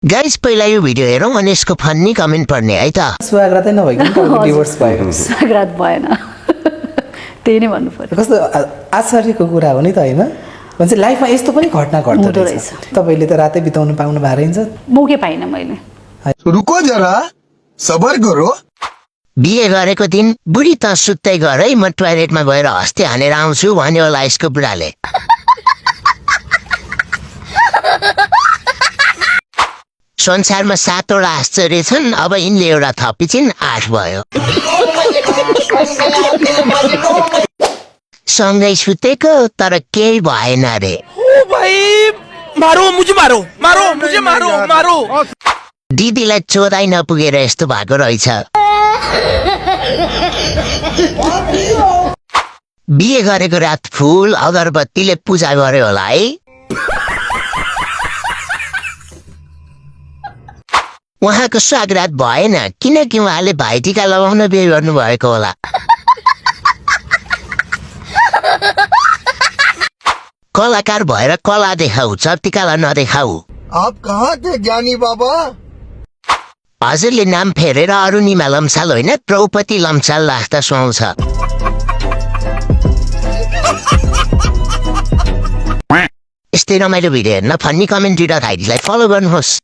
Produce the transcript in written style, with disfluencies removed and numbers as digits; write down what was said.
Guys पहिला यो video हेरौँ अनि यसको फन्नी कमेन्ट पढ्ने है त। स्वागतै नभइकन डिभोर्स भयो। स्वागत भएन त्यही नै भन्नु पर्यो। कस्तो आश्चर्यको कुरा हो नि त हैन? भन्छ लाइफमा यस्तो पनि घटना घट्दो रहेछ। तपाईले त रातै बिताउनु पाउनु भा रहेछ। मौकै पाइन मैले। रुको जरा सबर गरो। बिहे गरेको दिन बुढी त सुत्दै गर है, म टोयलेटमा गएर हस्ते हानेर आउँछु भन्यो होला यसको बुढाले। संसारमा 7 वटा आश्चर्य छन्, अब यिनले एउटा थपिछिन् 8 भयो। सँगै सुतेको तर केही भएन रे। ओ भाई मारो मुझे मारो मारो मुझे मारो मारो। दिदीलाई चोदाइ नपुगेर यस्तो भएको रहेछ। बिहे गरेको रात फुल अगरबत्तीले पूजा गर्यो होला है। उहाँको स्वागत भएन किनकि उहाँले भाइटिका लगाउन बिहे गर्नुभएको होला। कलाकार भएर कला देखाऊ, चर्तिकालाई नदेखाऊ। आप कहाँ थे ज्ञानी बाबा? हजुरले नाम फेरेर अरुणिमा लम्साल होइन द्रौपदी लम्साल राख्दा सुहाउँछ। यस्तै रमाइलो भिडियो हेर्न फन्नी कमेन्ट दिएर आइडीलाई फलो गर्नुहोस्।